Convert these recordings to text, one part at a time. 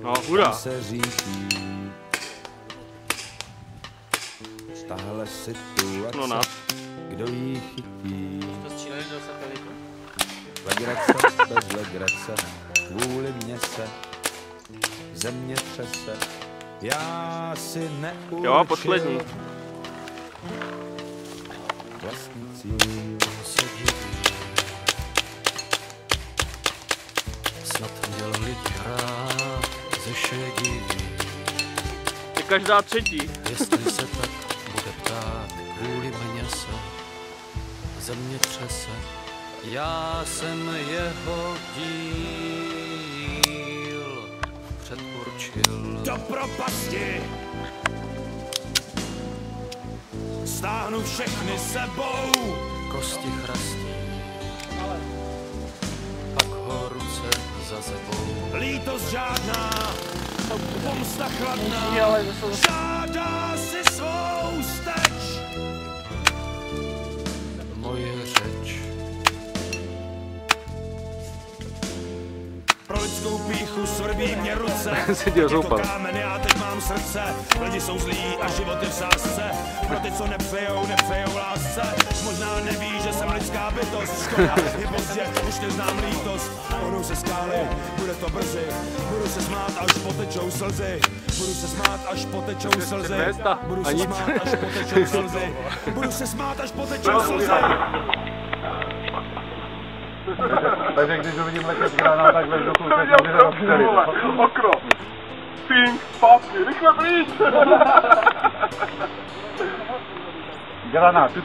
No, hurá. Se říší. Tahle situace, no, kdo jí chytí? To stříleli do satelitu. Legrace bez legrace, kvůli mně se země třese. Já si neurčil. Jo, poslední. Vlastní cíl se diví. Snad měl lidi hrát ze šedivý. Je každá třetí. Jestli se tak bude ptát, kvůli mně se země třese. Já jsem jeho díl předurčil. Do propasti stáhnu všechny sebou. Kosti chrastí, pak ho ruce za sebou. Lítost žádná, pomsta chladná, žádá si svou steč. Moje řeč Pro lidskou pýchu svrbí mě ruce. Seděl zoupal. Kámen, já teď mám srdce. Lidi jsou zlí a život je v sásce. Pro ty, co nepřejou lásce. Možná neví, že jsem lidská bytost. Škoda, je pozdě, už neznám lítost. Ohnou se skály, bude to brzy. Budu se smát, až potečou slzy. Budu se smát, až potečou slzy. Budu se smát, až potečou slzy. Budu se smát, až potečou slzy. Takže když uvidím letět granát, tak ve vzduchu se to vyhrát včely. Okno! Pink, papky, rychle pryč! Granát, tu.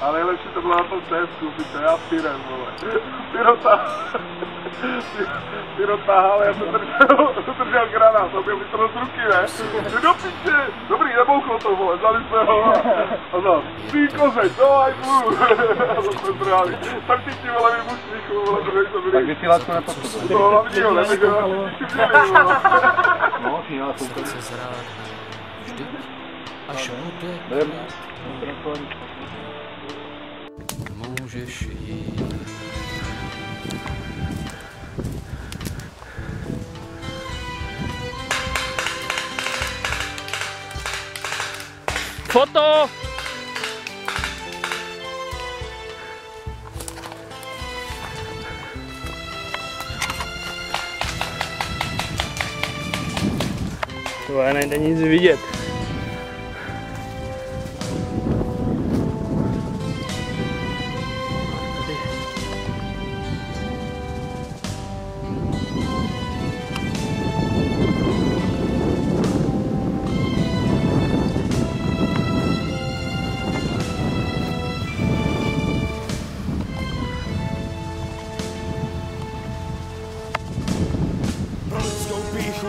Ale nejlepší to bylo na tom CSku, byte, já pírem, vole. Pyro táhal, já jsem držel granát, to byl vytrhl z ruky, ne? Ty do piče! Dobrý, nebouchlo to, vole, vzali jsme ho. A no, ty kozeď, давай, a to jsme zdrali. Tak ty ti, vole, vybušníku, vole, druhý to byli. Tak vysílátku nepotřebuješ. No, hlavně ho, ne, takže ho všichni měli, vole. No, měla koukali. až bude můžeš jít. Foto! To nejde nic vidět.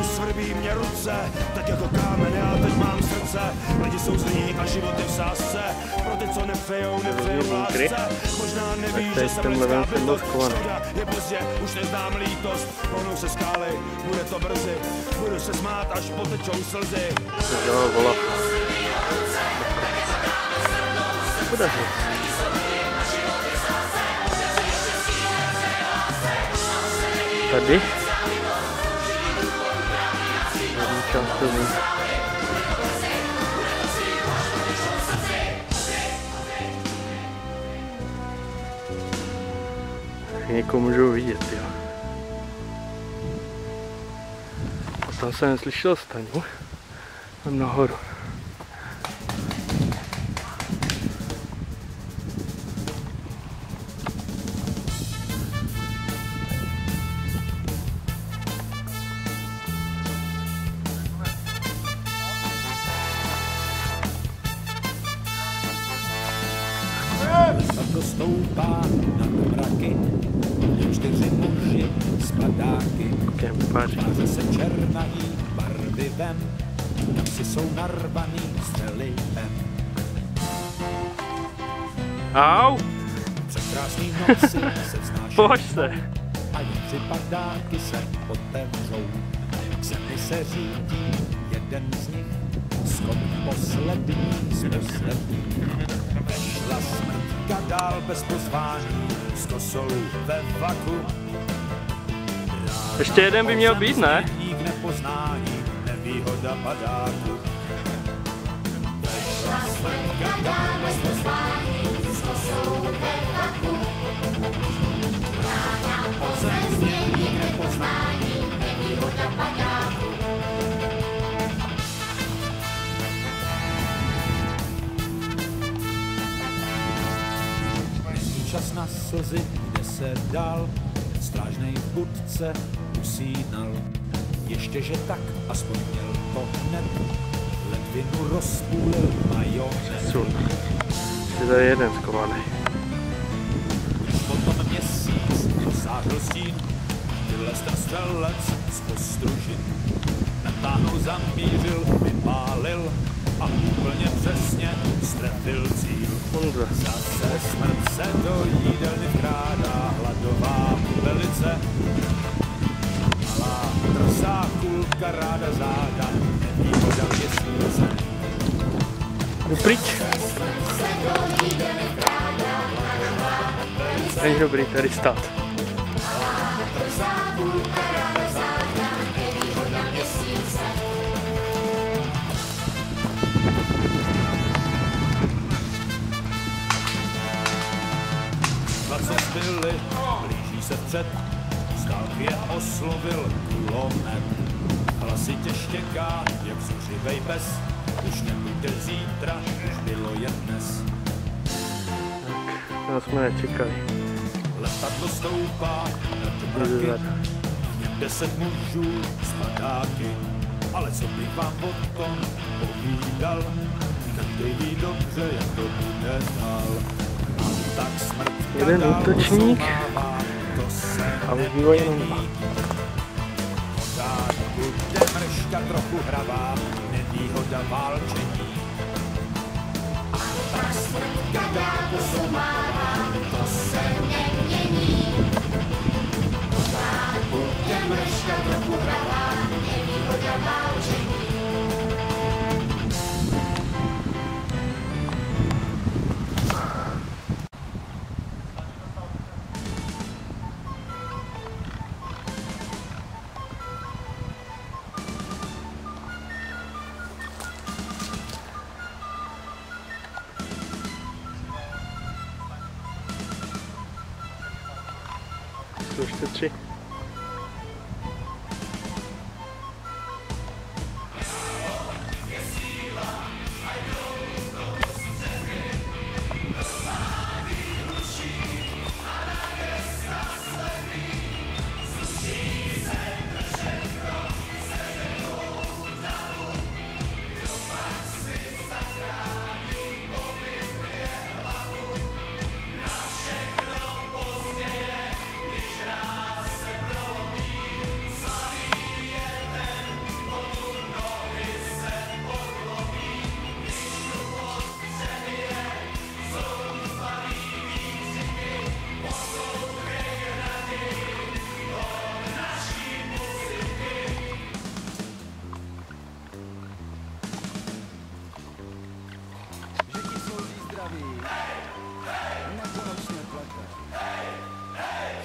Svrbí mě ruce, tak jako kámen, já teď mám srdce. Lidi jsou zlí a život je v sásce. Pro ty, co nepřejou lásce. Možná neví, že jsem lidská bytost. Škoda, je pozdě, už neznám lítost. Pohnou se skály, bude to brzy. Budu se smát, až potečou slzy. Tady. Někoho můžou vidět, jo. A tam jsem neslyšel Staňu. Tam nahoru. Snadno stoupá nad mraky, 4 muži s padáky. Tváře se černají barvivem, kapsy jsou narvaný střelivem. Au! Překrásný noci se vznáší. Pohoď se! A jen padáky se otevřou. K zemi se řídí jeden z nich, skok poslední z posledních. Vešla smrtka dál bez pozvání, s kosou ve vaku. Ještě jeden by měl být, ne? Dík nepoznání, nevýhoda padáku. Není čas na slzy, kde se dál, strážnej v budce usínal. Ještě že tak, aspoň měl to hned, ledvinu rozpůlil majonet. Je tady jeden skovaný. Když potom měsíc dosáhl stín, vylez ten střelec z postružin. Natáhnul, zamířil, vypálil a úplně přesně strefil cíl. Zase smrt se do jídelny vkrádá, hladová velice. Malá drsá kulka ráda záda, nevýhoda měsíce. Jdu pryč. Není dobrý tady stát. Na co zbyli, blíží se vpřed, z dálky je oslovil kulomet. Hlasitě štěká, jak zuřivej pes, už nebude zítra, už bylo jen dnes. No jsme nečekali. Letadlo stoupá na dobraky, 10 mužů z padáky, ale co bych vám o tom povídal, každý ví dobře, jak to bude dál. A tak smrt jeden útočník a ubývá jenom dva. Pořád bude mrška trochu hravá, nevýhoda válčení. A tak smrt kadá posumává, to se nemění. Pořád bude mrška trochu hravá, nevýhoda válčení. Ještě 3.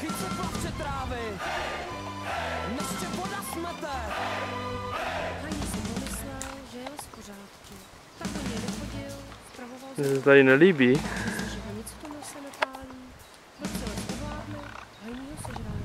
Chyť se prostřed trávy! Než tě voda smete! Hani si pomyslel, že jel z pořádku. Tak do něj nechodil, spravoval Mně se tady nelíbí. že ho nic v tom se nepálí. Byl celé ovládne, hajný ho sežrali.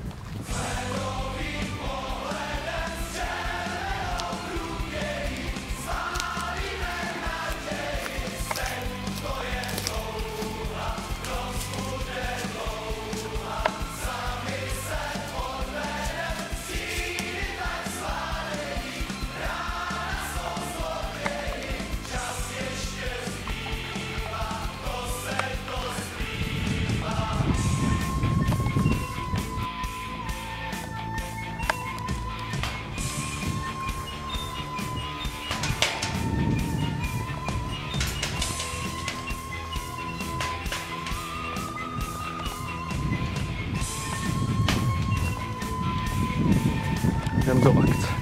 Jdem do akce.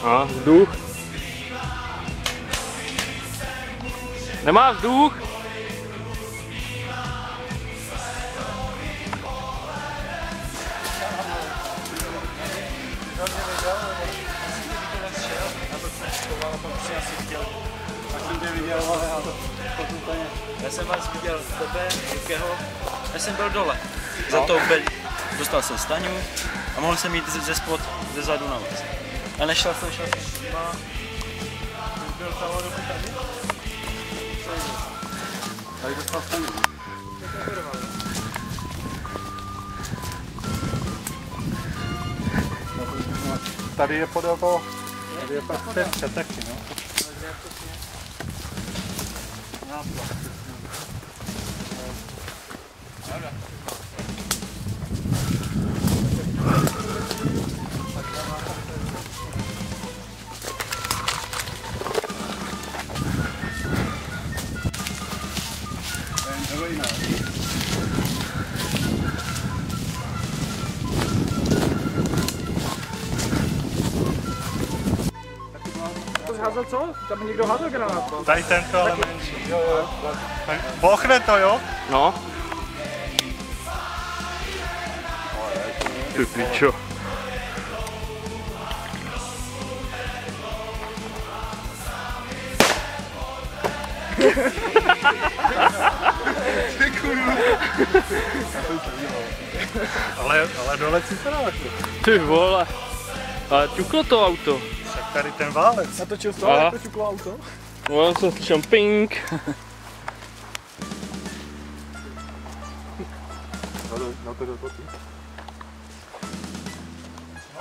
A, vzduch. Nemá vzduch. Já jsem vás viděl tebe, Jukého, já jsem byl dole. Za to dostal jsem Staňu a mohl jsem jít ze spod, ze zadu na vás. A nešel jsem třeba. Byl tam dokud tady? Tady dostal Staňu. Tady je podél toho, tady je pak taky, no. Házel co? Tam někdo házel granát. Tady tento ale menší. Jo. Bochne to, jo? No. Ty pičo. Ale dole si se dá. Ty vole. Ale ťuklo to auto. Tak tady ten válec. Natočil to, jak to ťuklo auto? No, jsem slyšel ping. No to dotočí.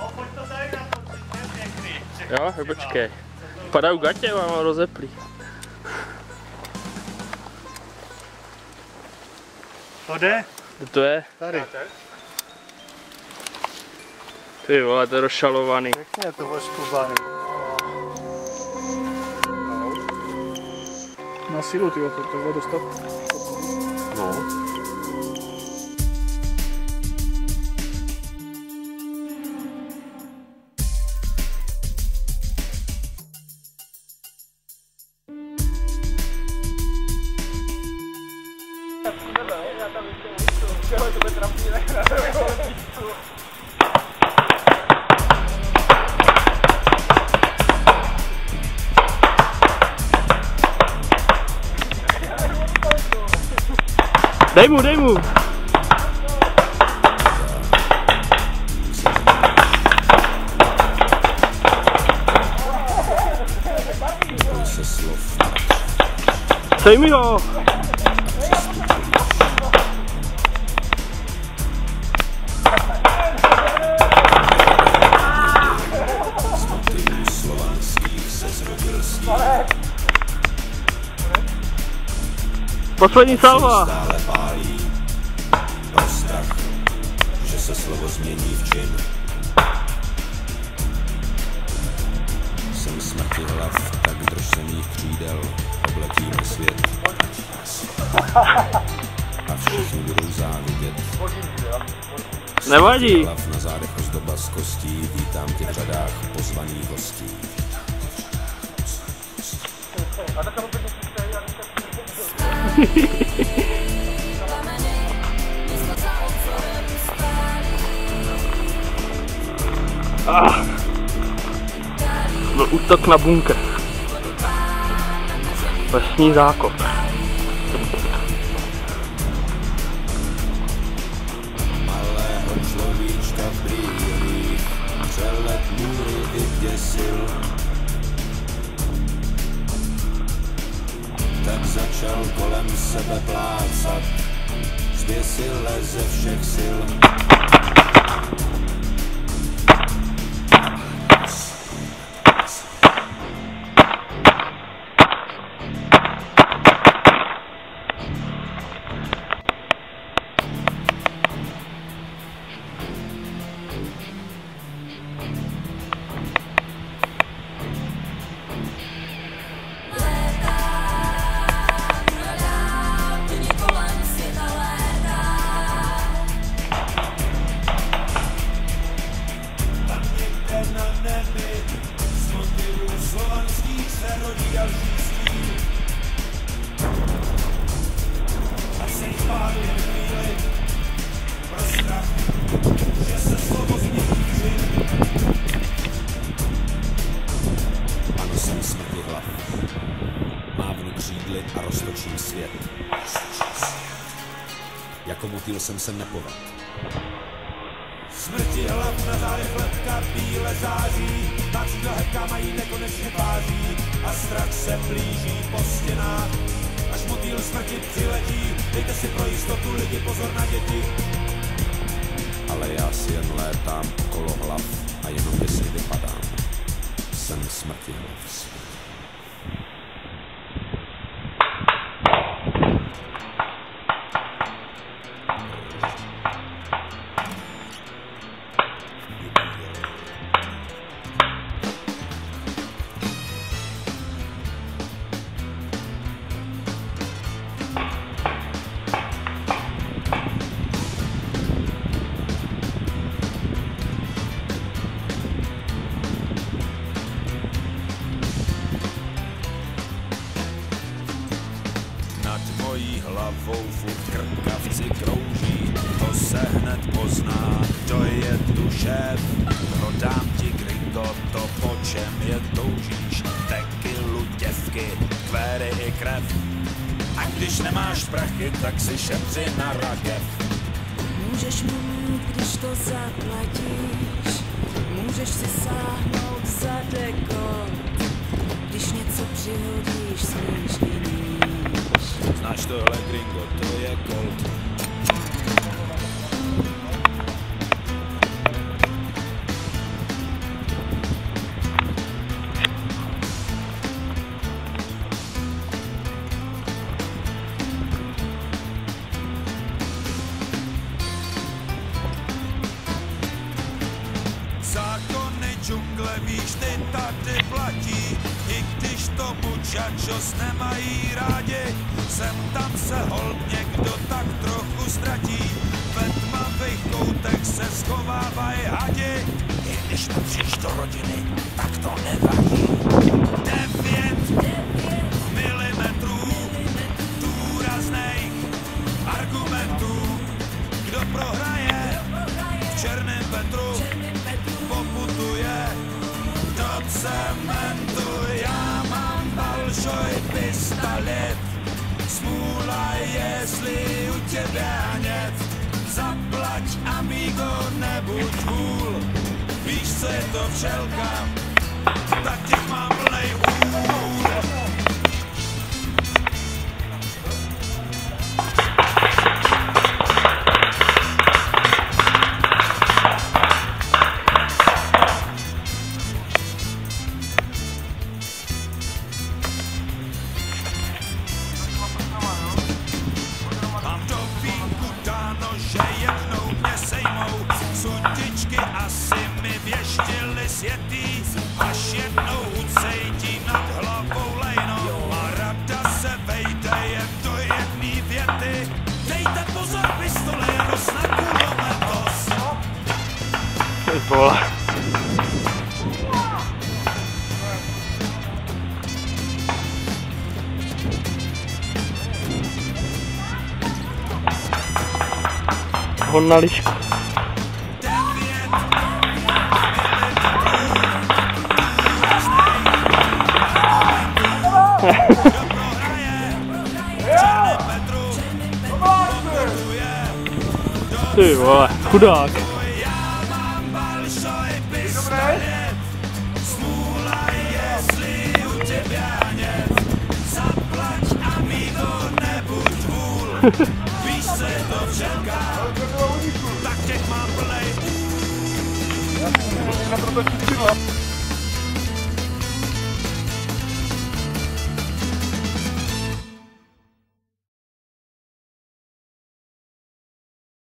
No pojď to tady na to, je pěkný. Jo, počkej. Padají gatě, mám rozeplý. To jde? Kde to je? Tady. Ty vole, to je rozšalovaný. Pěkně to voškubaný. Na sílu, tyjo, to takhle dostat. No. Dej mu, dej mu! Dej mi ho! Poslední salva! Že se slovo změní v čin. Jsem smrti hlav, tak drž se mých křídel, obletíme svět. A všichni budou závidět. Nevadí. Hlav na zádech ozdoba z kostí, vítám tě v řadách pozvaných hostí. Byl útok na bunkr. Lesní zákop. Malého človíčka v brýlích, přelet můry vyděsil. Tak začal kolem sebe plácat, zběsil ze všech sil. slovanských se rodí další stín. A jsem spát jen chvíli pro strach, že se slovo změní. Ano, jsem smrti hlav. Mávnu křídly a roztočím svět. Jako motýl jsem se nepovedl. Smrti hlav na zádech letka bíle září, na křídla hebka mají nekonečně páří a strach se blíží po stěnách. Až motýl smrti přiletí, dejte si pro jistotu lidi pozor na děti. Ale já si jen létám okolo hlav a jenom jestli vypadám. Jsem smrti hlav. Nad mojí hlavou furt krkavci krouží, to se hned pozná, kdo je tu šéf. Prodám ti gringo, to po čem je toužíš, tekilu, děvky, kvéry i krev. A když nemáš prachy, tak si šetři na rakev. Můžeš mu mít, když to zaplatíš, můžeš si sáhnout za dekont, když něco přihodíš, smíš i níž. Znáš tohle gringo, to je Colt. Zákony džungle, víš, ty tady platí, i když tomu čačos nemají rádi. Sem tam se holt někdo tak trochu ztratí, ve tmavých koutech se schovávají hadi. I když patříš do rodiny, tak to nevadí. 9 milimetrů důrazných argumentů. Kdo prohraje v černém Petru, poputuje do cementu. Já mám balšoj pistolet, smůla, jestli u tebe hned. Zaplať, amigo, nebuď hůl. Víš, co je to včelka, tak těch mám plnej úl. Sudičky asi mi věštily světý, až jednou ucejtí nad hlavou lejnou. A rada se vejde jen do jedný věty. Dejte pozor, pistole je roz na kulometos. Hon na lišku. Ty vole, chudák. Smůla, jestli u tebe hned. Zaplať, amigo, nebuď vůl.